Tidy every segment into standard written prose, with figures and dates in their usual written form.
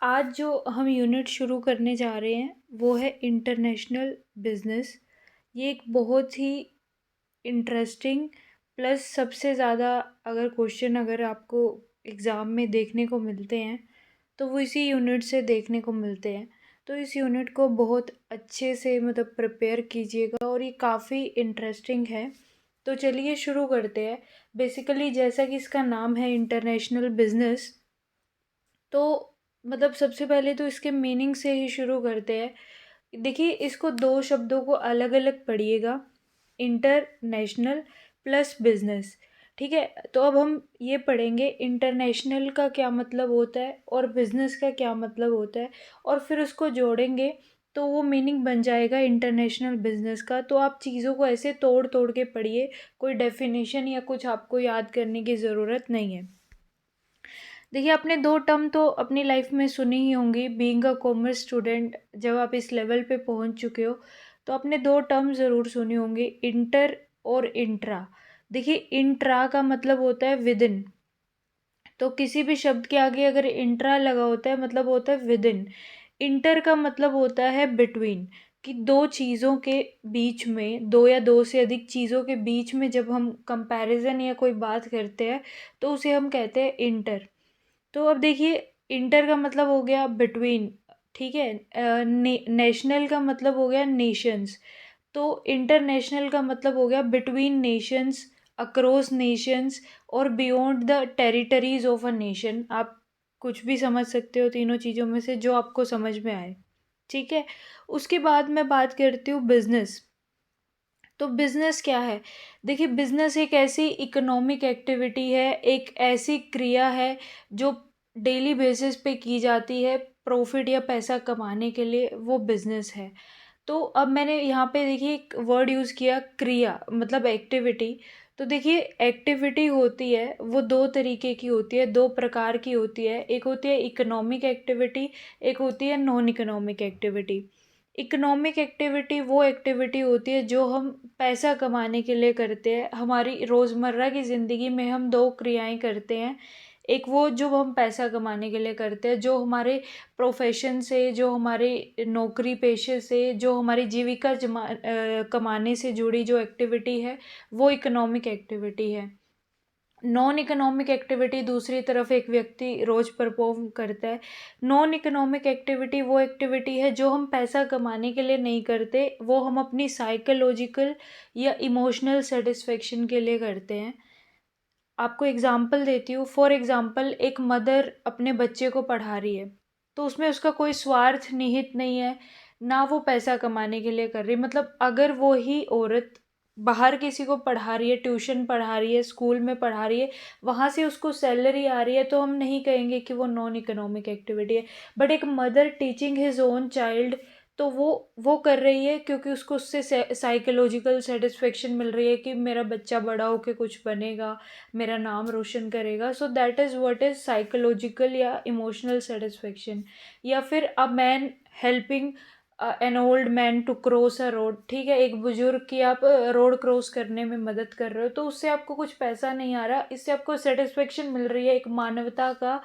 आज जो हम यूनिट शुरू करने जा रहे हैं वो है इंटरनेशनल बिजनेस। ये एक बहुत ही इंटरेस्टिंग प्लस सबसे ज़्यादा अगर क्वेश्चन अगर आपको एग्ज़ाम में देखने को मिलते हैं तो वो इसी यूनिट से देखने को मिलते हैं। तो इस यूनिट को बहुत अच्छे से मतलब प्रिपेयर कीजिएगा और ये काफ़ी इंटरेस्टिंग है। तो चलिए शुरू करते हैं। बेसिकली जैसा कि इसका नाम है इंटरनेशनल बिजनेस, तो मतलब सबसे पहले तो इसके मीनिंग से ही शुरू करते हैं। देखिए, इसको दो शब्दों को अलग अलग पढ़िएगा, इंटरनेशनल प्लस बिजनेस। ठीक है, तो अब हम ये पढ़ेंगे इंटरनेशनल का क्या मतलब होता है और बिजनेस का क्या मतलब होता है, और फिर उसको जोड़ेंगे तो वो मीनिंग बन जाएगा इंटरनेशनल बिजनेस का। तो आप चीज़ों को ऐसे तोड़ तोड़ के पढ़िए, कोई डेफिनेशन या कुछ आपको याद करने की ज़रूरत नहीं है। देखिए, आपने दो टर्म तो अपनी लाइफ में सुनी ही होंगी। बीइंग अ कॉमर्स स्टूडेंट, जब आप इस लेवल पे पहुंच चुके हो तो आपने दो टर्म ज़रूर सुनी होंगी, इंटर और इंट्रा। देखिए, इंट्रा का मतलब होता है विद इन। तो किसी भी शब्द के आगे अगर इंट्रा लगा होता है मतलब होता है विद इन। इंटर का मतलब होता है बिटवीन, कि दो चीज़ों के बीच में, दो या दो से अधिक चीज़ों के बीच में जब हम कंपैरिजन या कोई बात करते हैं तो उसे हम कहते हैं इंटर। तो अब देखिए, इंटर का मतलब हो गया बिटवीन। ठीक है, नेशनल का मतलब हो गया नेशंस। तो इंटरनेशनल का मतलब हो गया बिटवीन नेशंस, अक्रॉस नेशंस और beyond the territories of a nation. आप कुछ भी समझ सकते हो तीनों चीज़ों में से जो आपको समझ में आए। ठीक है, उसके बाद मैं बात करती हूँ बिजनेस। तो बिजनेस क्या है? देखिए, बिजनेस एक ऐसी इकोनॉमिक एक्टिविटी है, एक ऐसी क्रिया है जो डेली बेसिस पे की जाती है प्रॉफिट या पैसा कमाने के लिए, वो बिजनेस है। तो अब मैंने यहाँ पे देखिए एक वर्ड यूज़ किया, क्रिया मतलब एक्टिविटी। तो देखिए, एक्टिविटी होती है वो दो तरीके की होती है, दो प्रकार की होती है। एक होती है इकोनॉमिक एक्टिविटी, एक होती है non economic activity. Economic activity वो एक्टिविटी होती है जो हम पैसा कमाने के लिए करते हैं। हमारी रोज़मर्रा की ज़िंदगी में हम दो क्रियाएं करते हैं। एक वो जो हम पैसा कमाने के लिए करते हैं, जो हमारे प्रोफेशन से, जो हमारे नौकरी पेशे से, जो हमारी जीविका कमाने से जुड़ी जो एक्टिविटी है, वो इकोनॉमिक एक्टिविटी है। नॉन इकोनॉमिक एक्टिविटी दूसरी तरफ एक व्यक्ति रोज परफॉर्म करता है। नॉन इकोनॉमिक एक्टिविटी वो एक्टिविटी है जो हम पैसा कमाने के लिए नहीं करते, वो हम अपनी साइकोलॉजिकल या इमोशनल सेटिस्फेक्शन के लिए करते हैं। आपको एग्जाम्पल देती हूँ। फॉर एग्जाम्पल, एक मदर अपने बच्चे को पढ़ा रही है, तो उसमें उसका कोई स्वार्थ निहित नहीं है, ना वो पैसा कमाने के लिए कर रही। मतलब अगर वो ही औरत बाहर किसी को पढ़ा रही है, ट्यूशन पढ़ा रही है, स्कूल में पढ़ा रही है, वहाँ से उसको सैलरी आ रही है, तो हम नहीं कहेंगे कि वो नॉन इकोनॉमिक एक्टिविटी है। बट एक mother teaching his own child, तो वो कर रही है क्योंकि उसको उससे साइकोलॉजिकल सेटिस्फेक्शन मिल रही है कि मेरा बच्चा बड़ा होके कुछ बनेगा, मेरा नाम रोशन करेगा। So that is what is psychological या इमोशनल सेटिस्फेक्शन। या फिर a man helping an old man to cross a road. ठीक है, एक बुजुर्ग की आप रोड क्रॉस करने में मदद कर रहे हो, तो उससे आपको कुछ पैसा नहीं आ रहा, इससे आपको सेटिस्फेक्शन मिल रही है, एक मानवता का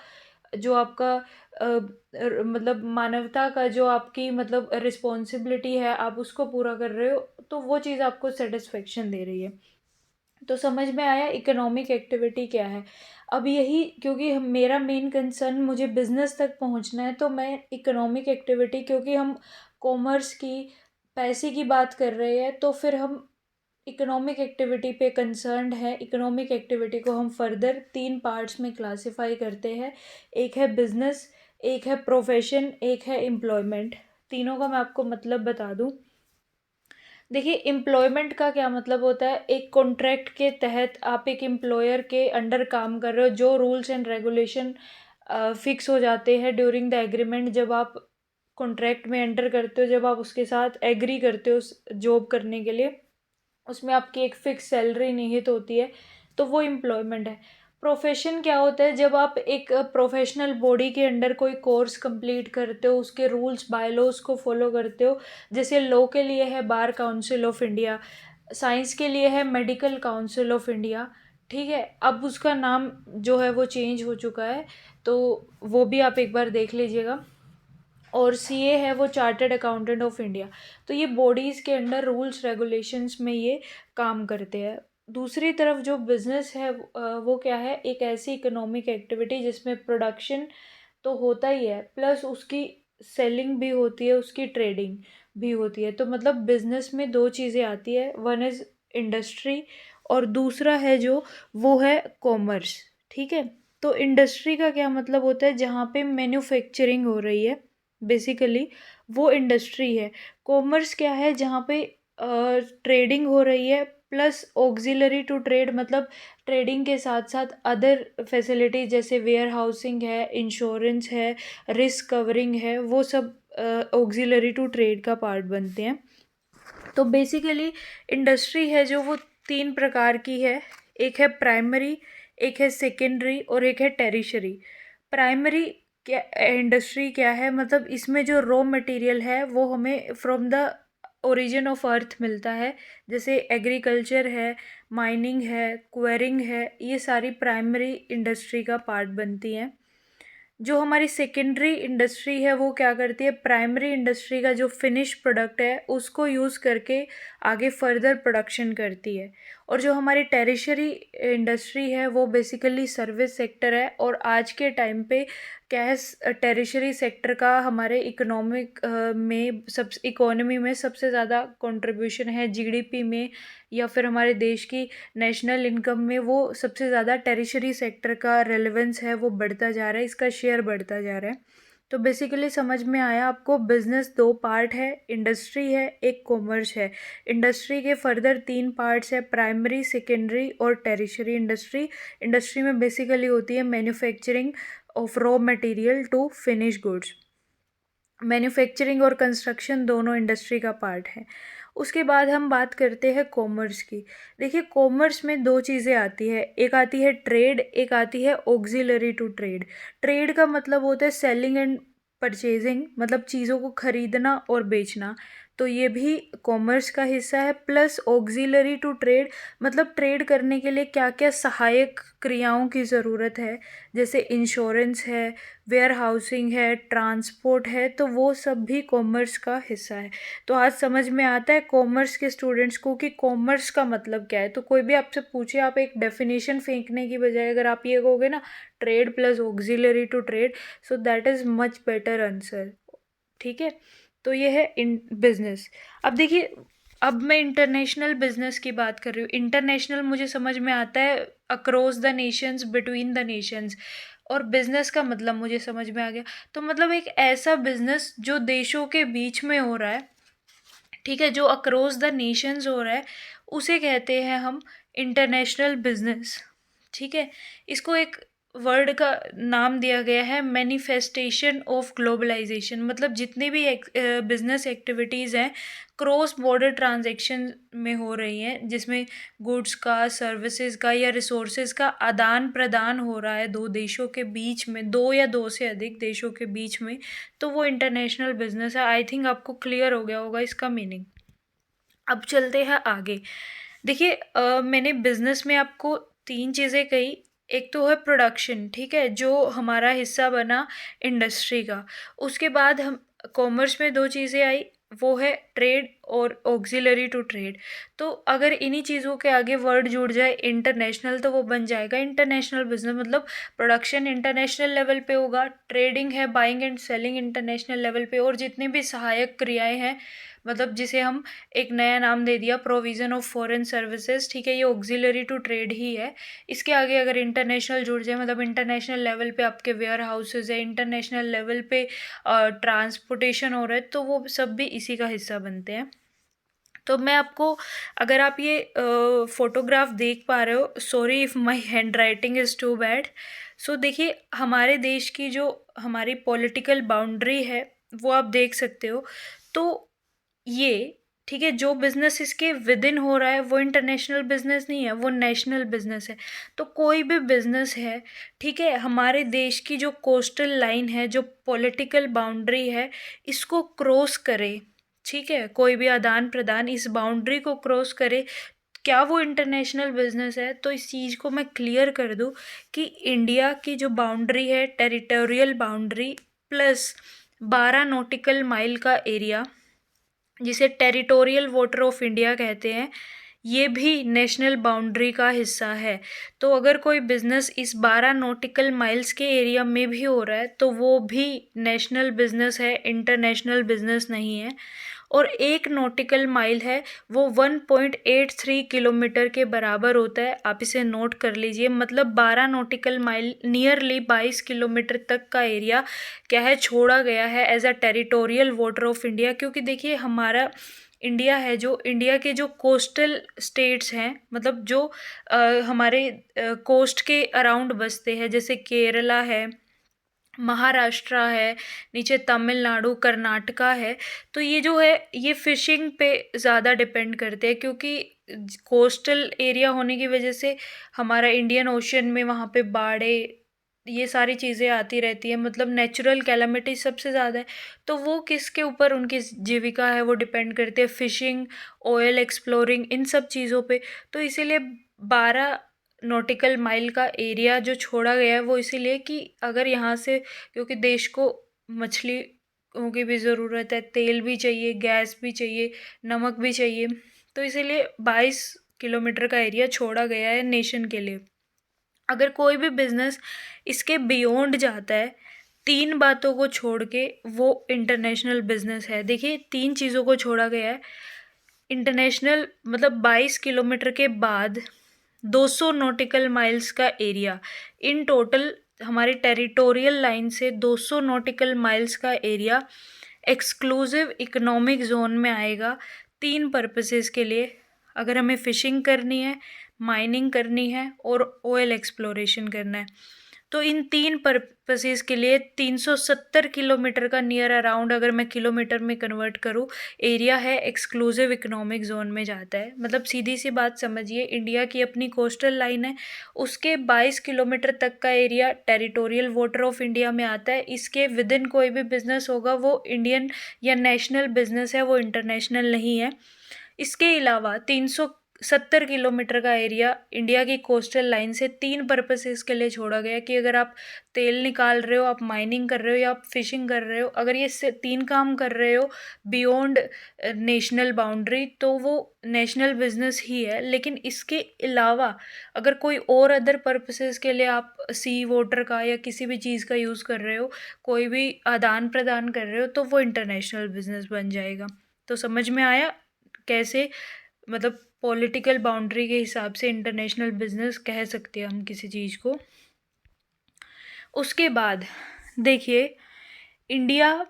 जो आपका मतलब मानवता का जो आपकी मतलब रिस्पॉन्सिबिलिटी है, आप उसको पूरा कर रहे हो, तो वो चीज़ आपको सेटिस्फेक्शन दे रही है। तो समझ में आया इकोनॉमिक एक्टिविटी क्या है। अब यही, क्योंकि मेरा मेन कंसर्न मुझे बिजनेस तक पहुंचना है, तो मैं इकोनॉमिक एक्टिविटी, क्योंकि हम कॉमर्स की पैसे की बात कर रहे हैं, तो फिर हम इकोनॉमिक एक्टिविटी पे कंसर्न्ड है। इकोनॉमिक एक्टिविटी को हम फर्दर तीन पार्ट्स में क्लासिफाई करते हैं। एक है बिजनेस, एक है प्रोफेशन, एक है एम्प्लॉयमेंट। तीनों का मैं आपको मतलब बता दूं। देखिए, एम्प्लॉयमेंट का क्या मतलब होता है? एक कॉन्ट्रैक्ट के तहत आप एक एम्प्लॉयर के अंडर काम कर रहे हो, जो रूल्स एंड रेगुलेशन फिक्स हो जाते हैं ड्यूरिंग द एग्रीमेंट। जब आप कॉन्ट्रैक्ट में एंटर करते हो, जब आप उसके साथ एग्री करते हो जॉब करने के लिए, उसमें आपकी एक फिक्स सैलरी निहित होती है, तो वो एम्प्लॉयमेंट है। प्रोफेशन क्या होता है? जब आप एक प्रोफेशनल बॉडी के अंडर कोई कोर्स कंप्लीट करते हो, उसके रूल्स बाय लॉज को फॉलो करते हो। जैसे लॉ के लिए है bar council of India, science के लिए है मेडिकल काउंसिल ऑफ इंडिया, ठीक है, अब उसका नाम जो है वो चेंज हो चुका है, तो वो भी आप एक बार देख लीजिएगा। और सीए है वो चार्टर्ड अकाउंटेंट ऑफ इंडिया। तो ये बॉडीज़ के अंडर रूल्स रेगुलेशंस में ये काम करते हैं। दूसरी तरफ जो बिजनेस है वो क्या है, एक ऐसी इकोनॉमिक एक्टिविटी जिसमें प्रोडक्शन तो होता ही है, प्लस उसकी सेलिंग भी होती है, उसकी ट्रेडिंग भी होती है। तो मतलब बिजनेस में दो चीज़ें आती है, वन इज़ इंडस्ट्री और दूसरा है जो वो है कॉमर्स। ठीक है, तो इंडस्ट्री का क्या मतलब होता है, जहाँ पे मैन्युफैक्चरिंग हो रही है बेसिकली, वो इंडस्ट्री है। कॉमर्स क्या है, जहाँ पे ट्रेडिंग हो रही है, प्लस ऑक्सिलरी टू ट्रेड, मतलब ट्रेडिंग के साथ साथ अदर फैसिलिटी जैसे वेयर हाउसिंग है, इंश्योरेंस है, रिस्क कवरिंग है, वो सब ऑक्सिलरी टू ट्रेड का पार्ट बनते हैं। तो बेसिकली इंडस्ट्री है जो वो तीन प्रकार की है, एक है प्राइमरी, एक है सेकेंडरी और एक है टेरिशरी। प्राइमरी क्या इंडस्ट्री क्या है, मतलब इसमें जो रॉ मटेरियल है वो हमें from the origin of earth मिलता है, जैसे एग्रीकल्चर है, माइनिंग है, क्वेरिंग है, ये सारी प्राइमरी इंडस्ट्री का पार्ट बनती हैं। जो हमारी सेकेंडरी इंडस्ट्री है वो क्या करती है, प्राइमरी इंडस्ट्री का जो फिनिश प्रोडक्ट है उसको यूज़ करके आगे फर्दर प्रोडक्शन करती है। और जो हमारी टेरिशरी इंडस्ट्री है वो बेसिकली सर्विस सेक्टर है। और आज के टाइम पे क्या है, टेरिशरी सेक्टर का हमारे इकोनॉमिक में सब इकोनॉमी में सबसे ज़्यादा कंट्रीब्यूशन है, जीडीपी में या फिर हमारे देश की नेशनल इनकम में वो सबसे ज़्यादा टेरिशरी सेक्टर का रेलेवेंस है वो बढ़ता जा रहा है, इसका शेयर बढ़ता जा रहा है। तो बेसिकली समझ में आया आपको, बिजनेस दो पार्ट है, इंडस्ट्री है, एक कॉमर्स है। इंडस्ट्री के फर्दर तीन पार्ट्स है, प्राइमरी, सेकेंडरी और टेरिशरी इंडस्ट्री। इंडस्ट्री में बेसिकली होती है manufacturing of raw material to finish goods. Manufacturing और कंस्ट्रक्शन दोनों इंडस्ट्री का पार्ट है। उसके बाद हम बात करते हैं कॉमर्स की। देखिए, कॉमर्स में दो चीज़ें आती है, एक आती है ट्रेड, एक आती है ऑक्सिलरी टू ट्रेड। ट्रेड का मतलब होता है सेलिंग एंड परचेजिंग, मतलब चीज़ों को खरीदना और बेचना, तो ये भी कॉमर्स का हिस्सा है। प्लस ऑक्सिलरी टू ट्रेड, मतलब ट्रेड करने के लिए क्या क्या सहायक क्रियाओं की ज़रूरत है, जैसे इंश्योरेंस है, वेयर हाउसिंग है, ट्रांसपोर्ट है, तो वो सब भी कॉमर्स का हिस्सा है। तो आज समझ में आता है कॉमर्स के स्टूडेंट्स को कि कॉमर्स का मतलब क्या है। तो कोई भी आपसे पूछे, आप एक डेफिनेशन फेंकने की बजाय अगर आप ये कहोगे ना, trade plus auxiliary to trade, so that is much better answer. ठीक है, तो ये है इन बिजनेस। अब देखिए, अब मैं इंटरनेशनल बिजनेस की बात कर रही हूँ। इंटरनेशनल मुझे समझ में आता है across the Nations, between the Nations, और बिजनेस का मतलब मुझे समझ में आ गया। तो मतलब एक ऐसा बिजनेस जो देशों के बीच में हो रहा है, ठीक है, जो अक्रॉस द नेशंस हो रहा है, उसे कहते हैं हम इंटरनेशनल बिजनेस। ठीक है, इसको एक वर्ड का नाम दिया गया है मैनिफेस्टेशन ऑफ ग्लोबलाइजेशन। मतलब जितनी भी बिजनेस एक्टिविटीज़ हैं क्रॉस बॉर्डर ट्रांजैक्शन में हो रही हैं, जिसमें गुड्स का, सर्विसेज का या रिसोर्सेज का आदान प्रदान हो रहा है दो देशों के बीच में, दो या दो से अधिक देशों के बीच में, तो वो इंटरनेशनल बिजनेस है। आई थिंक आपको क्लियर हो गया होगा इसका मीनिंग। अब चलते हैं आगे। देखिए, मैंने बिजनेस में आपको तीन चीज़ें कही। एक तो है प्रोडक्शन, ठीक है, जो हमारा हिस्सा बना इंडस्ट्री का। उसके बाद हम कॉमर्स में दो चीज़ें आई, वो है ट्रेड और ऑक्सिलरी टू ट्रेड। तो अगर इन्हीं चीज़ों के आगे वर्ड जुड़ जाए इंटरनेशनल, तो वो बन जाएगा इंटरनेशनल बिजनेस। मतलब प्रोडक्शन इंटरनेशनल लेवल पे होगा, ट्रेडिंग है, buying and selling international level पे, और जितनी भी सहायक क्रियाएं हैं, मतलब जिसे हम एक नया नाम दे दिया प्रोविज़न ऑफ फॉरेन सर्विसेज, ठीक है, ये ऑक्सिलरी टू ट्रेड ही है। इसके आगे अगर इंटरनेशनल जुड़ जाए, मतलब इंटरनेशनल लेवल पे आपके वेयर हाउसेज है, इंटरनेशनल लेवल पे ट्रांसपोर्टेशन हो रहा है, तो वो सब भी इसी का हिस्सा बनते हैं। तो मैं आपको, अगर आप ये फोटोग्राफ देख पा रहे हो, sorry if my handwriting is too bad. So देखिए, हमारे देश की जो हमारी पॉलिटिकल बाउंड्री है वो आप देख सकते हो। तो ये, ठीक है, जो बिजनेस इसके विद इन हो रहा है वो इंटरनेशनल बिजनेस नहीं है, वो नेशनल बिजनेस है। तो कोई भी बिजनेस है, ठीक है, हमारे देश की जो कोस्टल लाइन है, जो पॉलिटिकल बाउंड्री है, इसको क्रॉस करे, ठीक है, कोई भी आदान प्रदान इस बाउंड्री को क्रॉस करे, क्या वो इंटरनेशनल बिजनेस है? तो इस चीज़ को मैं क्लियर कर दूं कि इंडिया की जो बाउंड्री है, territorial boundary plus 12 nautical mile का एरिया, जिसे टेरिटोरियल वाटर ऑफ इंडिया कहते हैं, ये भी नेशनल बाउंड्री का हिस्सा है। तो अगर कोई बिजनेस इस 12 नॉटिकल माइल्स के एरिया में भी हो रहा है तो वो भी नेशनल बिजनेस है, इंटरनेशनल बिजनेस नहीं है। और 1 नॉटिकल माइल है वो 1.83 किलोमीटर के बराबर होता है। आप इसे नोट कर लीजिए, मतलब 12 नॉटिकल माइल नियरली 22 किलोमीटर तक का एरिया क्या है, छोड़ा गया है as a territorial water of India. क्योंकि देखिए हमारा इंडिया है, जो इंडिया के जो कोस्टल स्टेट्स हैं, मतलब जो हमारे कोस्ट के अराउंड बसते हैं, जैसे केरला है, महाराष्ट्र है, नीचे तमिलनाडु, कर्नाटका है, तो ये जो है ये फिशिंग पे ज़्यादा डिपेंड करते हैं। क्योंकि कोस्टल एरिया होने की वजह से हमारा इंडियन ओशन में वहाँ पे बाढ़ें, ये सारी चीज़ें आती रहती हैं, मतलब नेचुरल कैलामिटी सबसे ज़्यादा है। तो वो किसके ऊपर उनकी जीविका है वो डिपेंड करती है, फिशिंग, ऑयल एक्सप्लोरिंग, इन सब चीज़ों पे। तो इसीलिए 12 नॉटिकल माइल का एरिया जो छोड़ा गया है वो इसीलिए कि अगर यहाँ से, क्योंकि देश को मछलियों की भी ज़रूरत है, तेल भी चाहिए, गैस भी चाहिए, नमक भी चाहिए, तो इसीलिए 22 किलोमीटर का एरिया छोड़ा गया है नेशन के लिए। अगर कोई भी बिजनेस इसके बियॉन्ड जाता है, 3 बातों को छोड़ के, वो इंटरनेशनल बिजनेस है। देखिए 3 चीज़ों को छोड़ा गया है। इंटरनेशनल मतलब 22 किलोमीटर के बाद 200 नॉटिकल माइल्स का एरिया, इन टोटल हमारी टेरिटोरियल लाइन से 200 नॉटिकल माइल्स का एरिया एक्सक्लूसिव इकोनॉमिक जोन में आएगा 3 पर्पसेस के लिए। अगर हमें फिशिंग करनी है, माइनिंग करनी है और ऑयल एक्सप्लोरेशन करना है, तो इन 3 पर्पसेस के लिए 370 किलोमीटर का नियर अराउंड, अगर मैं किलोमीटर में कन्वर्ट करूँ, एरिया है एक्सक्लूसिव इकोनॉमिक जोन में जाता है। मतलब सीधी सी बात समझिए, इंडिया की अपनी कोस्टल लाइन है, उसके 22 किलोमीटर तक का area territorial water of India में आता है। इसके विद इन कोई भी बिजनेस होगा वो इंडियन या नेशनल बिजनेस है, वो इंटरनेशनल नहीं है। इसके अलावा 370 किलोमीटर का एरिया इंडिया की कोस्टल लाइन से 3 पर्पसेस के लिए छोड़ा गया कि अगर आप तेल निकाल रहे हो, आप माइनिंग कर रहे हो या आप फिशिंग कर रहे हो, अगर ये 3 काम कर रहे हो बियॉन्ड नेशनल बाउंड्री, तो वो नेशनल बिजनेस ही है। लेकिन इसके अलावा अगर कोई और अदर पर्पसेस के लिए आप सी वाटर का या किसी भी चीज़ का यूज़ कर रहे हो, कोई भी आदान प्रदान कर रहे हो, तो वो इंटरनेशनल बिजनेस बन जाएगा। तो समझ में आया कैसे, मतलब पॉलिटिकल बाउंड्री के हिसाब से इंटरनेशनल बिजनेस कह सकते हैं हम किसी चीज़ को। उसके बाद देखिए इंडिया,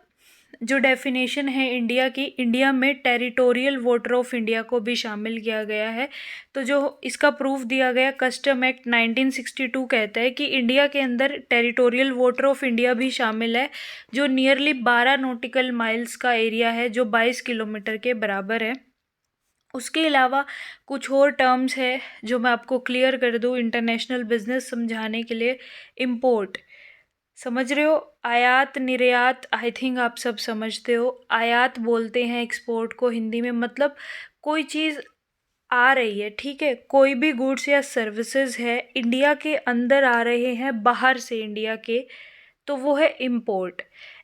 जो डेफिनेशन है इंडिया की, इंडिया में टेरिटोरियल वाटर ऑफ इंडिया को भी शामिल किया गया है। तो जो इसका प्रूफ दिया गया, कस्टम एक्ट 1962 कहता है कि इंडिया के अंदर टेरिटोरियल वाटर ऑफ इंडिया भी शामिल है, जो नियरली 12 नॉटिकल माइल्स का एरिया है, जो 22 किलोमीटर के बराबर है। उसके अलावा कुछ और टर्म्स है जो मैं आपको क्लियर कर दूँ इंटरनेशनल बिजनेस समझाने के लिए। इम्पोर्ट, समझ रहे हो, आयात निर्यात, आई थिंक आप सब समझते हो। आयात बोलते हैं एक्सपोर्ट को हिंदी में, मतलब कोई चीज़ आ रही है, ठीक है, कोई भी गुड्स या सर्विसेज है इंडिया के अंदर आ रहे हैं बाहर से इंडिया के, तो वो है इम्पोर्ट।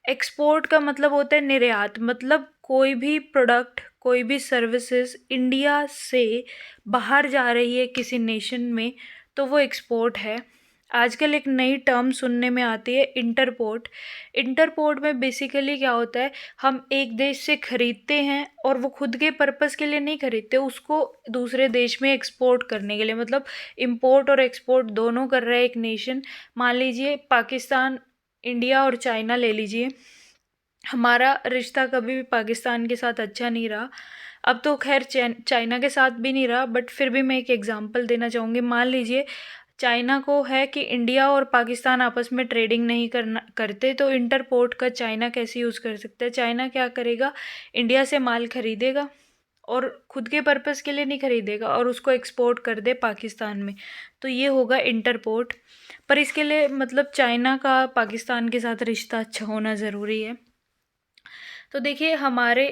एक्सपोर्ट का मतलब होता है निर्यात, मतलब कोई भी प्रोडक्ट, कोई भी सर्विसेज इंडिया से बाहर जा रही है किसी नेशन में, तो वो एक्सपोर्ट है। आजकल एक नई टर्म सुनने में आती है, इंटरपोर्ट। इंटरपोर्ट में बेसिकली क्या होता है, हम एक देश से खरीदते हैं और वो खुद के पर्पस के लिए नहीं खरीदते, उसको दूसरे देश में एक्सपोर्ट करने के लिए, मतलब इंपोर्ट और एक्सपोर्ट दोनों कर रहा है एक नेशन। मान लीजिए पाकिस्तान, इंडिया और चाइना ले लीजिए। हमारा रिश्ता कभी भी पाकिस्तान के साथ अच्छा नहीं रहा, अब तो खैर चाइना के साथ भी नहीं रहा, बट फिर भी मैं एक एग्जांपल देना चाहूँगी। मान लीजिए चाइना को है कि इंडिया और पाकिस्तान आपस में ट्रेडिंग नहीं करते, तो इंटरपोर्ट का चाइना कैसे यूज़ कर सकता है। चाइना क्या करेगा, इंडिया से माल खरीदेगा और खुद के पर्पस के लिए नहीं खरीदेगा और उसको एक्सपोर्ट कर दे पाकिस्तान में, तो ये होगा इंटरपोर्ट। पर इसके लिए मतलब चाइना का पाकिस्तान के साथ रिश्ता अच्छा होना ज़रूरी है। तो देखिए हमारे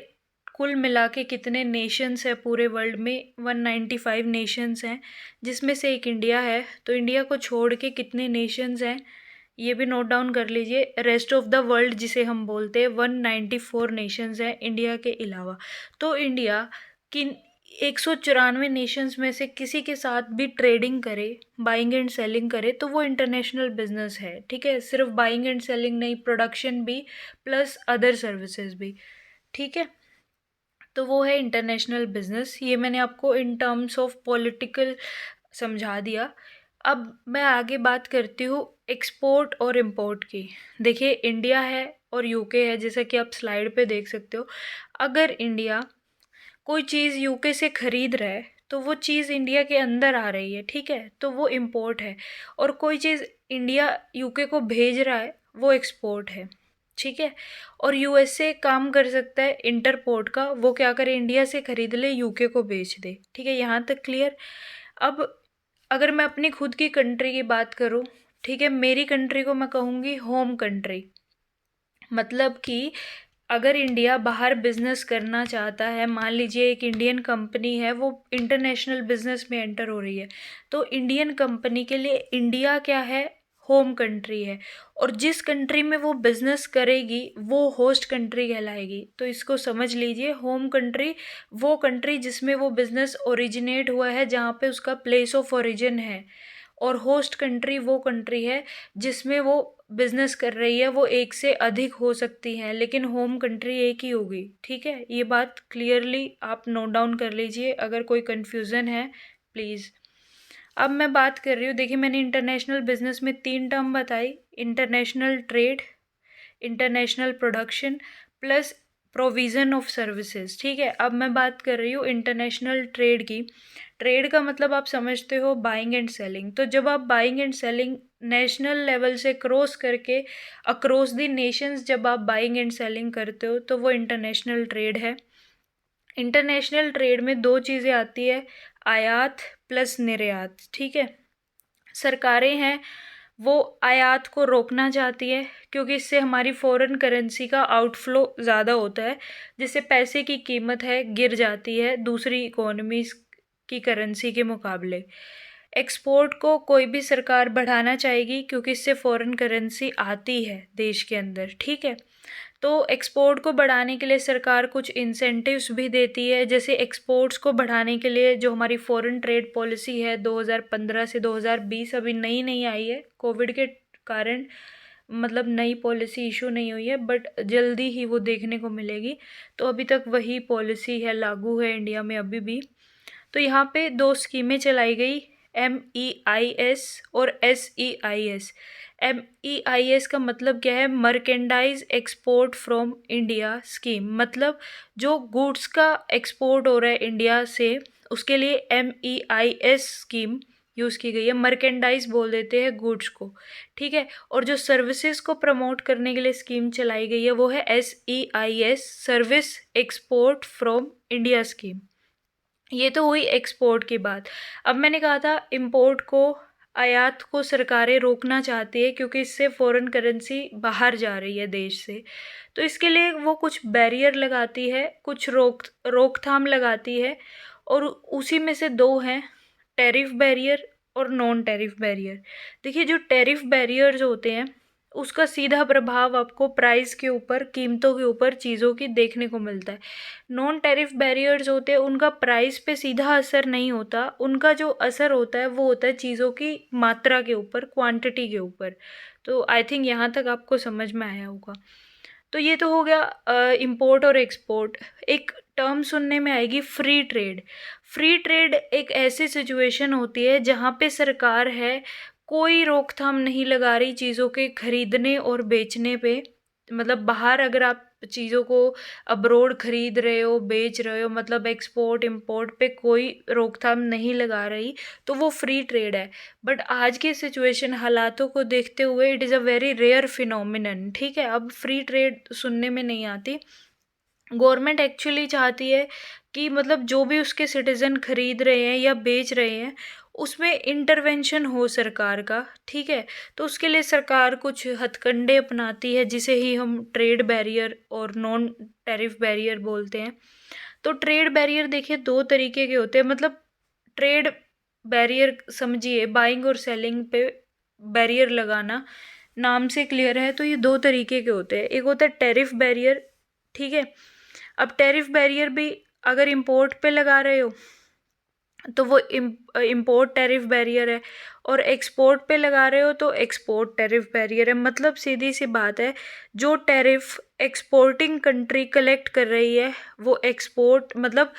कुल मिला के कितने नेशंस है पूरे वर्ल्ड में? 195 नेशंस हैं, जिसमें से एक इंडिया है। तो इंडिया को छोड़ के कितने नेशंस हैं, ये भी नोट डाउन कर लीजिए। रेस्ट ऑफ द वर्ल्ड जिसे हम बोलते हैं, 194 नेशंस हैं इंडिया के अलावा। तो इंडिया किन 194 नेशंस में से किसी के साथ भी ट्रेडिंग करे, बाइंग एंड सेलिंग करे, तो वो इंटरनेशनल बिजनेस है। ठीक है, सिर्फ बाइंग एंड सेलिंग नहीं, प्रोडक्शन भी प्लस अदर सर्विसेज भी। ठीक है, तो वो है इंटरनेशनल बिजनेस। ये मैंने आपको इन टर्म्स ऑफ पॉलिटिकल समझा दिया। अब मैं आगे बात करती हूँ एक्सपोर्ट और इम्पोर्ट की। देखिए, इंडिया है और यूके है, जैसा कि आप स्लाइड पे देख सकते हो। अगर इंडिया कोई चीज़ यूके से खरीद रहा है तो वो चीज़ इंडिया के अंदर आ रही है, ठीक है, तो वो इम्पोर्ट है। और कोई चीज़ इंडिया यूके को भेज रहा है, वो एक्सपोर्ट है। ठीक है, और यूएसए काम कर सकता है इंटरपोर्ट का, वो क्या करे, इंडिया से खरीद ले, यूके को बेच दे। ठीक है, यहाँ तक क्लियर। अब अगर मैं अपनी खुद की कंट्री की बात करूँ, ठीक है, मेरी कंट्री को मैं कहूँगी होम कंट्री। मतलब कि अगर इंडिया बाहर बिजनेस करना चाहता है, मान लीजिए एक इंडियन कंपनी है, वो इंटरनेशनल बिजनेस में एंटर हो रही है, तो इंडियन कंपनी के लिए इंडिया क्या है, होम कंट्री है। और जिस कंट्री में वो बिजनेस करेगी वो होस्ट कंट्री कहलाएगी। तो इसको समझ लीजिए, होम कंट्री वो कंट्री जिसमें वो बिजनेस ओरिजिनेट हुआ है, जहाँ पे उसका प्लेस ऑफ ओरिजिन है। और होस्ट कंट्री वो कंट्री है जिसमें वो बिजनेस कर रही है। वो एक से अधिक हो सकती हैं, लेकिन होम कंट्री एक ही होगी। ठीक है, ये बात क्लियरली आप नोट डाउन कर लीजिए, अगर कोई कन्फ्यूज़न है प्लीज़। अब मैं बात कर रही हूँ, देखिए मैंने इंटरनेशनल बिजनेस में 3 टर्म बताई, international trade, international production plus provision of services. ठीक है, अब मैं बात कर रही हूँ इंटरनेशनल ट्रेड की। ट्रेड का मतलब आप समझते हो बाइंग एंड सेलिंग। तो जब आप buying and selling national level से क्रॉस करके अक्रॉस द नेशंस जब आप बाइंग एंड सेलिंग करते हो, तो वो इंटरनेशनल ट्रेड है। इंटरनेशनल ट्रेड में 2 चीज़ें आती है, आयात प्लस निर्यात। ठीक है, सरकारें हैं वो आयात को रोकना चाहती है, क्योंकि इससे हमारी फॉरेन करेंसी का आउटफ्लो ज़्यादा होता है, जिससे पैसे की कीमत है गिर जाती है दूसरी इकोनॉमीज़ की करेंसी के मुकाबले। एक्सपोर्ट को कोई भी सरकार बढ़ाना चाहेगी, क्योंकि इससे फॉरेन करेंसी आती है देश के अंदर। ठीक है, तो एक्सपोर्ट को बढ़ाने के लिए सरकार कुछ इंसेंटिव्स भी देती है। जैसे एक्सपोर्ट्स को बढ़ाने के लिए जो हमारी फॉरेन ट्रेड पॉलिसी है 2015 से 2020, अभी नई नहीं आई है कोविड के कारण, मतलब नई पॉलिसी इशू नहीं हुई है, बट जल्दी ही वो देखने को मिलेगी। तो अभी तक वही पॉलिसी है, लागू है इंडिया में अभी भी। तो यहाँ पे 2 स्कीमें चलाई गई, MEIS और SEIS। MEIS का मतलब क्या है, merchandise export from India scheme. मतलब जो गुड्स का एक्सपोर्ट हो रहा है इंडिया से, उसके लिए MEIS स्कीम यूज़ की गई है। मर्केंडाइज बोल देते हैं गुड्स को। ठीक है, और जो सर्विसेज को प्रमोट करने के लिए स्कीम चलाई गई है, वो है SEIS, service export from India scheme. ये तो हुई एक्सपोर्ट की बात। अब मैंने कहा था इंपोर्ट को, आयात को सरकारें रोकना चाहती है, क्योंकि इससे फॉरेन करेंसी बाहर जा रही है देश से। तो इसके लिए वो कुछ बैरियर लगाती है, कुछ रोकथाम लगाती है, और उसी में से 2 हैं, टैरिफ बैरियर और नॉन टैरिफ बैरियर। देखिए, जो टैरिफ बैरियर्स होते हैं उसका सीधा प्रभाव आपको प्राइस के ऊपर, कीमतों के ऊपर चीज़ों की देखने को मिलता है। नॉन टैरिफ बैरियर्स होते हैं, उनका प्राइस पे सीधा असर नहीं होता, उनका जो असर होता है वो होता है चीज़ों की मात्रा के ऊपर, क्वांटिटी के ऊपर। तो आई थिंक यहाँ तक आपको समझ में आया होगा। तो ये तो हो गया इंपोर्ट और एक्सपोर्ट। एक टर्म सुनने में आएगी, फ्री ट्रेड। फ्री ट्रेड एक ऐसी सिचुएशन होती है जहाँ पे सरकार है कोई रोकथाम नहीं लगा रही चीज़ों के खरीदने और बेचने पे। मतलब बाहर अगर आप चीज़ों को अब्रोड खरीद रहे हो, बेच रहे हो, मतलब एक्सपोर्ट इंपोर्ट पे कोई रोकथाम नहीं लगा रही, तो वो फ्री ट्रेड है। बट आज की सिचुएशन हालातों को देखते हुए it is a very rare phenomenon. ठीक है, अब फ्री ट्रेड सुनने में नहीं आती। गवर्नमेंट एक्चुअली चाहती है कि मतलब जो भी उसके सिटीजन खरीद रहे हैं या बेच रहे हैं उसमें इंटरवेंशन हो सरकार का, ठीक है। तो उसके लिए सरकार कुछ हथकंडे अपनाती है जिसे ही हम ट्रेड बैरियर और नॉन टैरिफ बैरियर बोलते हैं। तो ट्रेड बैरियर देखिए दो तरीके के होते हैं, मतलब ट्रेड बैरियर समझिए बाइंग और सेलिंग पे बैरियर लगाना, नाम से क्लियर है। तो ये दो तरीके के होते हैं, एक होता है टैरिफ बैरियर, ठीक है। अब टैरिफ बैरियर भी अगर इंपोर्ट पे लगा रहे हो तो वो इम्पोर्ट टैरिफ बैरियर है, और एक्सपोर्ट पे लगा रहे हो तो एक्सपोर्ट टैरिफ बैरियर है। मतलब सीधी सी बात है, जो टैरिफ एक्सपोर्टिंग कंट्री कलेक्ट कर रही है वो एक्सपोर्ट मतलब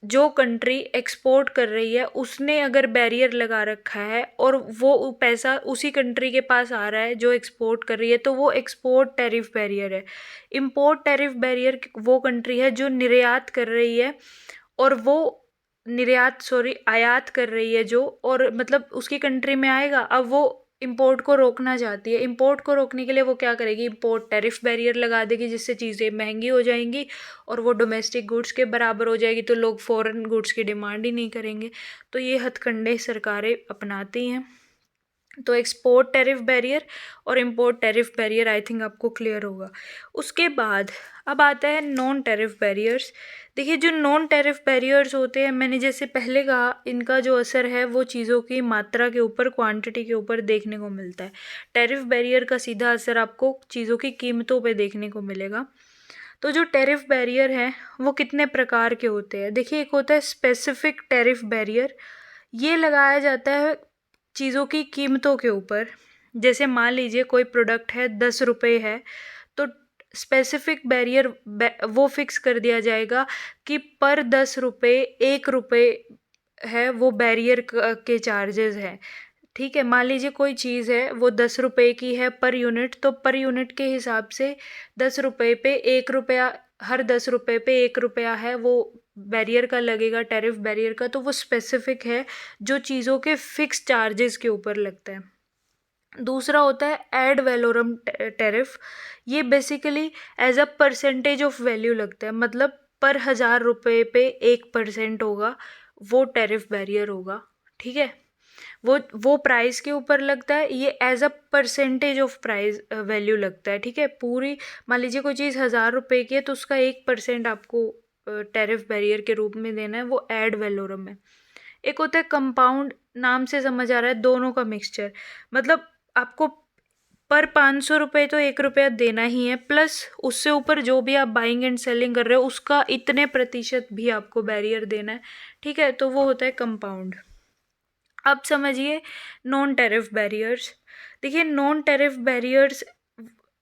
जो कंट्री एक्सपोर्ट कर रही है उसने अगर बैरियर लगा रखा है और वो पैसा उसी कंट्री के पास आ रहा है जो एक्सपोर्ट कर रही है, तो वो एक्सपोर्ट टैरिफ बैरियर है। इम्पोर्ट टैरिफ बैरियर वो कंट्री है जो निर्यात कर रही है और वो आयात कर रही है जो, और मतलब उसकी कंट्री में आएगा, अब वो इंपोर्ट को रोकना चाहती है। इंपोर्ट को रोकने के लिए वो क्या करेगी, इंपोर्ट टैरिफ बैरियर लगा देगी जिससे चीज़ें महंगी हो जाएंगी और वो डोमेस्टिक गुड्स के बराबर हो जाएगी, तो लोग फॉरेन गुड्स की डिमांड ही नहीं करेंगे। तो ये हथकंडे सरकारें अपनाती हैं। तो एक्सपोर्ट टैरिफ बैरियर और import tariff barrier I think आपको क्लियर होगा। उसके बाद अब आता है नॉन टैरिफ बैरियर्स। देखिए जो नॉन टैरिफ बैरियर्स होते हैं, मैंने जैसे पहले कहा, इनका जो असर है वो चीज़ों की मात्रा के ऊपर, क्वांटिटी के ऊपर देखने को मिलता है। टैरिफ बैरियर का सीधा असर आपको चीज़ों की कीमतों पे देखने को मिलेगा। तो जो टैरिफ बैरियर है वो कितने प्रकार के होते हैं, देखिए एक होता है स्पेसिफिक टैरिफ बैरियर। ये लगाया जाता है चीज़ों की कीमतों के ऊपर। जैसे मान लीजिए कोई प्रोडक्ट है 10 रुपये है, तो स्पेसिफिक बैरियर वो फिक्स कर दिया जाएगा कि पर 10 रुपये 1 रुपये है वो बैरियर के चार्जेस हैं, ठीक है। मान लीजिए कोई चीज़ है वो 10 रुपये की है पर यूनिट, तो पर यूनिट के हिसाब से 10 रुपये पे 1 रुपया, हर 10 रुपये पे 1 रुपया है वो बैरियर का लगेगा, टैरिफ बैरियर का। तो वो स्पेसिफिक है जो चीज़ों के फिक्स चार्जेस के ऊपर लगता है। दूसरा होता है एड वैलोरम टैरिफ। ये basically as a percentage of value लगता है, मतलब पर 1000 रुपये पे 1% होगा, वो टैरिफ बैरियर होगा, ठीक है। वो प्राइस के ऊपर लगता है, ये as a percentage of price value लगता है, ठीक है। पूरी मान लीजिए कोई चीज़ 1000 रुपये की है तो उसका 1% आपको टैरिफ बैरियर के रूप में देना है, वो एड वैलोरम है। एक होता है कंपाउंड, नाम से समझ आ रहा है दोनों का मिक्सचर, मतलब आपको पर 500 रुपये तो 1 रुपया देना ही है, प्लस उससे ऊपर जो भी आप बाइंग एंड सेलिंग कर रहे हो उसका इतने प्रतिशत भी आपको बैरियर देना है, ठीक है। तो वो होता है कंपाउंड। अब समझिए नॉन टैरिफ बैरियर्स। देखिए नॉन टैरिफ बैरियर्स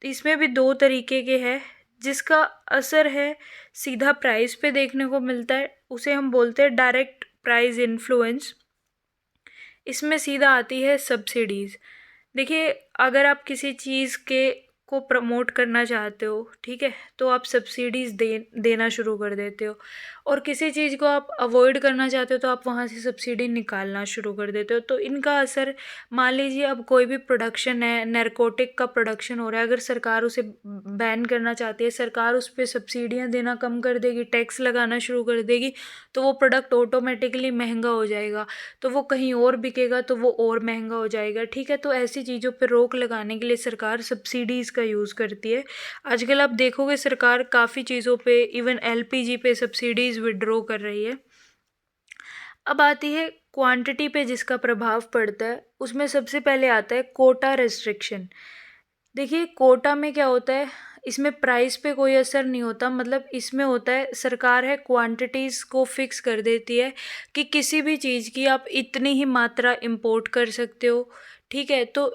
इसमें भी दो तरीके के हैं, जिसका असर है सीधा प्राइस पे देखने को मिलता है, उसे हम बोलते हैं डायरेक्ट प्राइस इन्फ्लुएंस। इसमें सीधा आती है सब्सिडीज़। देखिए अगर आप किसी चीज़ के को प्रमोट करना चाहते हो, ठीक है, तो आप सब्सिडीज़ देना शुरू कर देते हो, और किसी चीज़ को आप अवॉइड करना चाहते हो तो आप वहाँ से सब्सिडी निकालना शुरू कर देते हो। तो इनका असर, मान लीजिए अब कोई भी प्रोडक्शन है, नैरकोटिक का प्रोडक्शन हो रहा है, अगर सरकार उसे बैन करना चाहती है, सरकार उस पर सब्सिडियाँ देना कम कर देगी, टैक्स लगाना शुरू कर देगी, तो वो प्रोडक्ट ऑटोमेटिकली महंगा हो जाएगा, तो वो कहीं और बिकेगा तो वो और महंगा हो जाएगा, ठीक है। तो ऐसी चीज़ों पर रोक लगाने के लिए सरकार सब्सिडीज़ का यूज़ करती है। आजकल आप देखोगे सरकार काफ़ी चीज़ों पे, इवन एलपीजी पे सब्सिडीज़ विड्रॉ कर रही है। अब आती है क्वांटिटी पे जिसका प्रभाव पड़ता है, उसमें सबसे पहले आता है कोटा रेस्ट्रिक्शन। देखिए कोटा में क्या होता है, इसमें प्राइस पे कोई असर नहीं होता, मतलब इसमें होता है सरकार है क्वांटिटीज़ को फिक्स कर देती है कि किसी भी चीज़ की आप इतनी ही मात्रा इंपोर्ट कर सकते हो, ठीक है। तो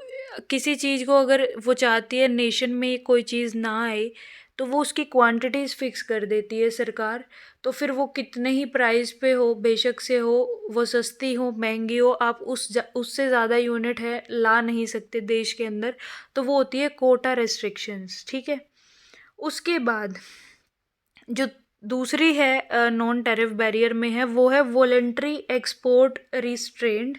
किसी चीज़ को अगर वो चाहती है नेशन में कोई चीज़ ना आए, तो वो उसकी क्वांटिटीज़ फिक्स कर देती है सरकार। तो फिर वो कितने ही प्राइस पे हो, बेशक से हो, वो सस्ती हो महंगी हो, आप उससे ज़्यादा यूनिट है ला नहीं सकते देश के अंदर, तो वो होती है कोटा रेस्ट्रिक्शंस, ठीक है। उसके बाद जो दूसरी है नॉन टैरिफ बैरियर में है, वो है वॉलेंट्री एक्सपोर्ट रिस्ट्रेंट,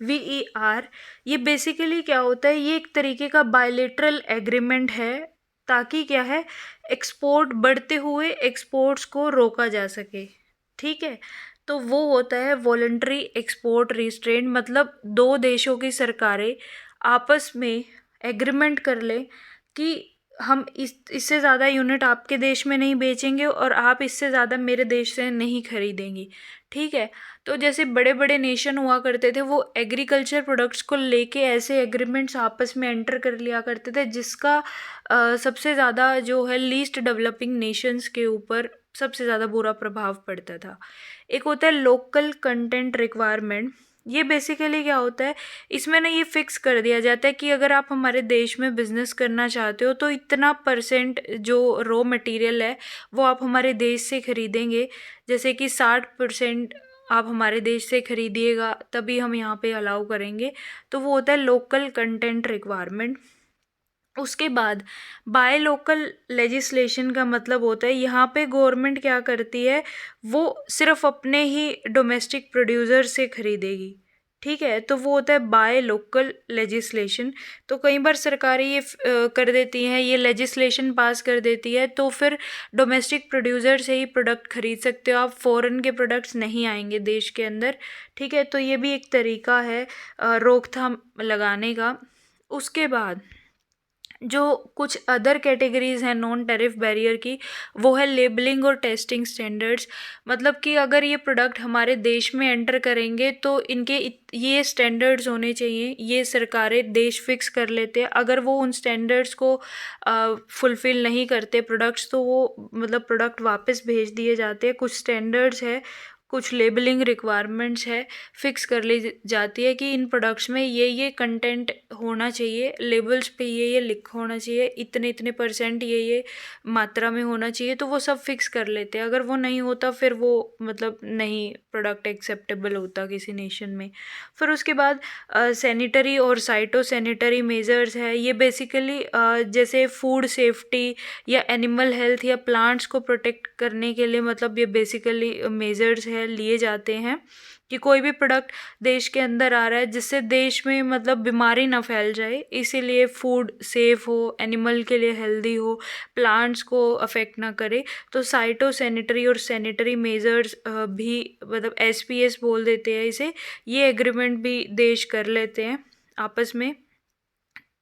VER। ये बेसिकली क्या होता है, ये एक तरीके का बायलेटरल एग्रीमेंट है ताकि क्या है, एक्सपोर्ट बढ़ते हुए एक्सपोर्ट्स को रोका जा सके। ठीक है, तो वो होता है वॉलंटरी एक्सपोर्ट रिस्ट्रेंट, मतलब दो देशों की सरकारें आपस में एग्रीमेंट कर ले कि हम इससे ज़्यादा यूनिट आपके देश में नहीं बेचेंगे और आप इससे ज़्यादा मेरे देश से नहीं खरीदेंगी। ठीक है, तो जैसे बड़े बड़े नेशन हुआ करते थे, वो एग्रीकल्चर प्रोडक्ट्स को लेके ऐसे एग्रीमेंट्स आपस में एंटर कर लिया करते थे, जिसका सबसे ज़्यादा जो है लीस्ट डेवलपिंग नेशंस के ऊपर सबसे ज़्यादा बुरा प्रभाव पड़ता था। एक होता है लोकल कंटेंट रिक्वायरमेंट। ये बेसिकली क्या होता है, इसमें ना ये फिक्स कर दिया जाता है कि अगर आप हमारे देश में बिजनेस करना चाहते हो तो इतना परसेंट जो रॉ मटेरियल है वो आप हमारे देश से खरीदेंगे। जैसे कि 60% आप हमारे देश से खरीदिएगा तभी हम यहाँ पे अलाउ करेंगे। तो वो होता है लोकल कंटेंट रिक्वायरमेंट। उसके बाद बाय लोकल लेजिस्लेशन का मतलब होता है यहाँ पे गवर्नमेंट क्या करती है, वो सिर्फ अपने ही डोमेस्टिक प्रोड्यूसर से खरीदेगी। ठीक है, तो वो होता है बाय लोकल लेजिस्लेशन। तो कई बार सरकारें ये कर देती हैं, ये लेजिस्लेशन पास कर देती है, तो फिर डोमेस्टिक प्रोड्यूसर से ही प्रोडक्ट खरीद सकते हो आप, फॉरेन के प्रोडक्ट्स नहीं आएंगे देश के अंदर। ठीक है, तो ये भी एक तरीका है रोकथाम लगाने का। उसके बाद जो कुछ अदर कैटेगरीज हैं नॉन टैरिफ बैरियर की, वो है लेबलिंग और टेस्टिंग स्टैंडर्ड्स। मतलब कि अगर ये प्रोडक्ट हमारे देश में एंटर करेंगे तो इनके ये स्टैंडर्ड्स होने चाहिए, ये सरकारें देश फिक्स कर लेते हैं। अगर वो उन स्टैंडर्ड्स को फुलफ़िल नहीं करते प्रोडक्ट्स, तो वो मतलब प्रोडक्ट वापस भेज दिए जाते हैं। कुछ स्टैंडर्ड्स है, कुछ लेबलिंग रिक्वायरमेंट्स है, फिक्स कर ली जाती है कि इन प्रोडक्ट्स में ये कंटेंट होना चाहिए, लेबल्स पे ये लिखा होना चाहिए, इतने इतने परसेंट ये मात्रा में होना चाहिए। तो वो सब फिक्स कर लेते हैं। अगर वो नहीं होता फिर वो मतलब नहीं प्रोडक्ट एक्सेप्टेबल होता किसी नेशन में। फिर उसके बाद सैनिटरी और साइटो सैनिटरी मेजर्स है। ये बेसिकली जैसे फूड सेफ्टी या एनिमल हेल्थ या प्लांट्स को प्रोटेक्ट करने के लिए, मतलब ये बेसिकली मेजर्स है लिए जाते हैं कि कोई भी प्रोडक्ट देश के अंदर आ रहा है जिससे देश में मतलब बीमारी ना फैल जाए, इसीलिए फूड सेफ हो, एनिमल के लिए हेल्दी हो, प्लांट्स को अफेक्ट ना करे। तो साइटो सैनिटरी और सैनिटरी मेजर्स भी मतलब SPS बोल देते हैं इसे, ये एग्रीमेंट भी देश कर लेते हैं आपस में,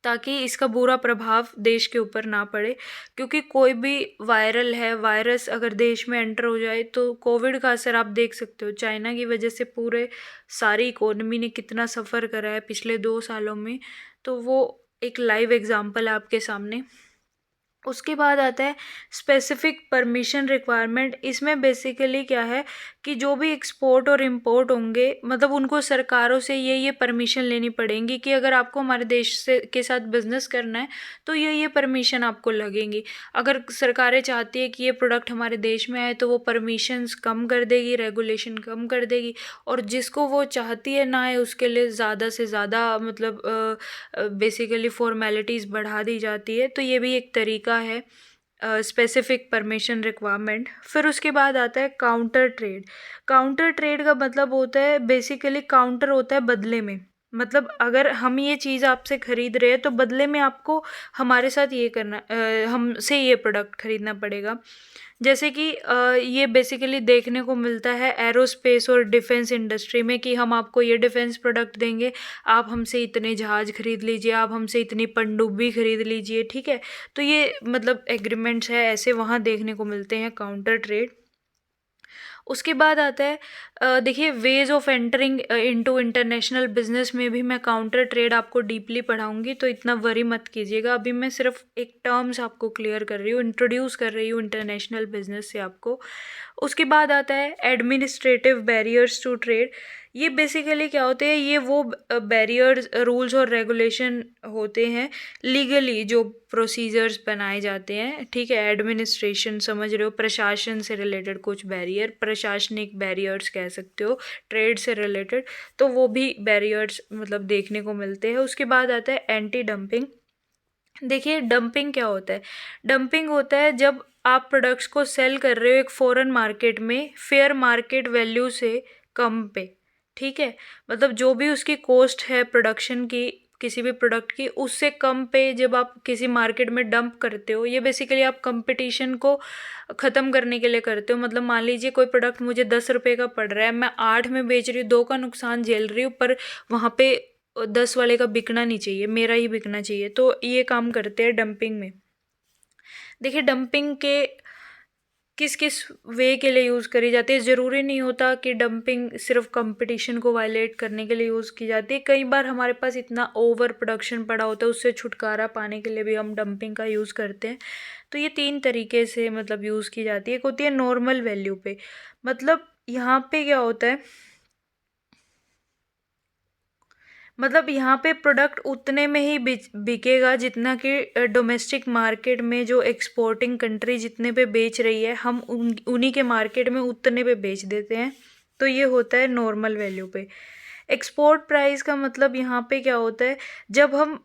ताकि इसका बुरा प्रभाव देश के ऊपर ना पड़े। क्योंकि कोई भी वायरस अगर देश में एंटर हो जाए, तो कोविड का असर आप देख सकते हो, चाइना की वजह से पूरे सारी इकोनॉमी ने कितना सफ़र करा है पिछले 2 सालों में। तो वो एक लाइव एग्जांपल है आपके सामने। उसके बाद आता है स्पेसिफिक परमिशन रिक्वायरमेंट। इसमें बेसिकली क्या है कि जो भी एक्सपोर्ट और इंपोर्ट होंगे, मतलब उनको सरकारों से ये परमिशन लेनी पड़ेंगी कि अगर आपको हमारे देश से के साथ बिजनेस करना है तो ये परमिशन आपको लगेंगी। अगर सरकारें चाहती है कि ये प्रोडक्ट हमारे देश में आए तो वो परमिशंस कम कर देगी, रेगुलेशन कम कर देगी, और जिसको वो चाहती है ना आए उसके लिए ज़्यादा से ज़्यादा मतलब बेसिकली फॉर्मेलिटीज़ बढ़ा दी जाती है। तो ये भी एक तरीका है स्पेसिफिक परमिशन रिक्वायरमेंट। फिर उसके बाद आता है काउंटर ट्रेड। काउंटर ट्रेड का मतलब होता है बेसिकली, काउंटर होता है बदले में। मतलब अगर हम ये चीज़ आपसे खरीद रहे हैं तो बदले में आपको हमारे साथ ये करना, हमसे ये प्रोडक्ट खरीदना पड़ेगा। जैसे कि ये बेसिकली देखने को मिलता है एरोस्पेस और डिफेंस इंडस्ट्री में कि हम आपको ये डिफेंस प्रोडक्ट देंगे, आप हमसे इतने जहाज खरीद लीजिए, आप हमसे इतनी पनडुब्बी खरीद लीजिए। ठीक है, तो ये मतलब एग्रीमेंट्स है ऐसे वहाँ देखने को मिलते हैं काउंटर ट्रेड। उसके बाद आता है देखिए ways of entering into international business में भी मैं काउंटर ट्रेड आपको डीपली पढ़ाऊंगी, तो इतना वरी मत कीजिएगा। अभी मैं सिर्फ एक टर्म्स आपको क्लियर कर रही हूँ, इंट्रोड्यूस कर रही हूँ इंटरनेशनल बिजनेस से आपको। उसके बाद आता है एडमिनिस्ट्रेटिव बैरियर्स टू ट्रेड। ये बेसिकली क्या होते हैं, ये वो बैरियर्स, रूल्स और रेगुलेशन होते हैं लीगली जो प्रोसीजर्स बनाए जाते हैं। ठीक है, एडमिनिस्ट्रेशन समझ रहे हो, प्रशासन से रिलेटेड कुछ बैरियर, प्रशासनिक बैरियर्स कह सकते हो, ट्रेड से रिलेटेड, तो वो भी बैरियर्स मतलब देखने को मिलते हैं। उसके बाद आता है एंटी डंपिंग। देखिए डंपिंग क्या होता है, डंपिंग होता है जब आप प्रोडक्ट्स को सेल कर रहे हो एक फॉरेन मार्केट में फेयर मार्केट वैल्यू से कम पे। ठीक है, मतलब जो भी उसकी कॉस्ट है प्रोडक्शन की, किसी भी प्रोडक्ट की, उससे कम पे जब आप किसी मार्केट में डंप करते हो, ये बेसिकली आप कंपटीशन को ख़त्म करने के लिए करते हो। मतलब मान लीजिए कोई प्रोडक्ट मुझे 10 रुपये का पड़ रहा है, मैं 8 में बेच रही हूँ, 2 का नुकसान झेल रही हूँ, पर वहाँ पे 10 वाले का बिकना नहीं चाहिए, मेरा ही बिकना चाहिए। तो ये काम करते हैं डंपिंग में। देखिए डंपिंग के किस किस वे के लिए यूज़ करी जाती है। ज़रूरी नहीं होता कि डंपिंग सिर्फ कंपटीशन को वायलेट करने के लिए यूज़ की जाती है। कई बार हमारे पास इतना ओवर प्रोडक्शन पड़ा होता है, उससे छुटकारा पाने के लिए भी हम डंपिंग का यूज़ करते हैं। तो ये 3 तरीके से मतलब यूज़ की जाती है। एक होती है नॉर्मल वैल्यू पे, मतलब यहाँ पे क्या होता है, मतलब यहाँ पे प्रोडक्ट उतने में ही बिकेगा जितना कि डोमेस्टिक मार्केट में जो एक्सपोर्टिंग कंट्री जितने पे बेच रही है, हम उन्हीं के मार्केट में उतने पे बेच देते हैं। तो ये होता है नॉर्मल वैल्यू पे। एक्सपोर्ट प्राइस का मतलब यहाँ पे क्या होता है, जब हम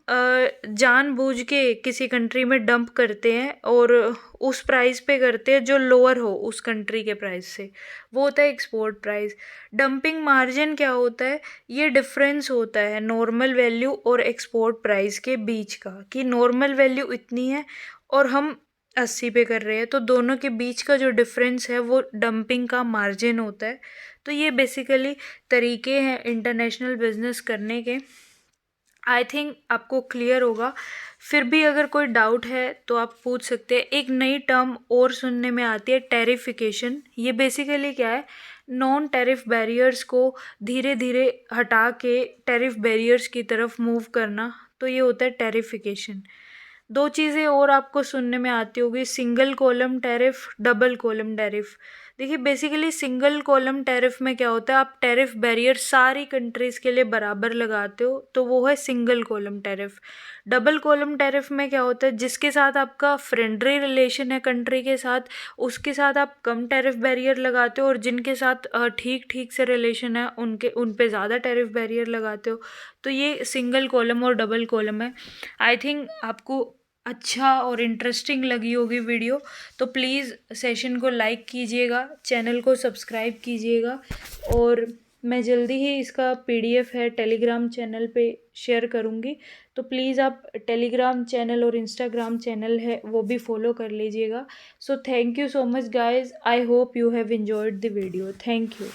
जानबूझ के किसी कंट्री में डंप करते हैं और उस प्राइस पे करते हैं जो लोअर हो उस कंट्री के प्राइस से, वो होता है एक्सपोर्ट प्राइस। डंपिंग मार्जिन क्या होता है, ये डिफरेंस होता है नॉर्मल वैल्यू और एक्सपोर्ट प्राइस के बीच का, कि नॉर्मल वैल्यू इतनी है और हम 80 पे कर रहे हैं, तो दोनों के बीच का जो डिफरेंस है वो डंपिंग का मार्जिन होता है। तो ये बेसिकली तरीके हैं इंटरनेशनल बिजनेस करने के। आई थिंक आपको क्लियर होगा। फिर भी अगर कोई डाउट है तो आप पूछ सकते हैं। एक नई टर्म और सुनने में आती है, टेरिफिकेशन। ये बेसिकली क्या है, नॉन टेरिफ बैरियर्स को धीरे धीरे हटा के टेरिफ बैरियर्स की तरफ मूव करना, तो ये होता है टेरिफिकेशन। 2 चीज़ें और आपको सुनने में आती होगी, single column tariff, double column tariff. देखिए बेसिकली सिंगल कॉलम टैरिफ में क्या होता है, आप टैरिफ बैरियर सारी कंट्रीज़ के लिए बराबर लगाते हो, तो वो है single column tariff. Double column tariff में क्या होता है, जिसके साथ आपका फ्रेंडली रिलेशन है कंट्री के साथ, उसके साथ आप कम टैरिफ बैरियर लगाते हो, और जिनके साथ ठीक ठीक से रिलेशन है उन पे ज़्यादा टैरिफ बैरियर लगाते हो। तो ये सिंगल कॉलम और डबल कॉलम है। आई थिंक आपको अच्छा और इंटरेस्टिंग लगी होगी वीडियो, तो प्लीज़ सेशन को लाइक कीजिएगा, चैनल को सब्सक्राइब कीजिएगा, और मैं जल्दी ही इसका PDF है टेलीग्राम चैनल पे शेयर करूँगी। तो प्लीज़ आप टेलीग्राम चैनल और इंस्टाग्राम चैनल है वो भी फॉलो कर लीजिएगा। So thank you so much guys, I hope you have enjoyed the video. Thank you.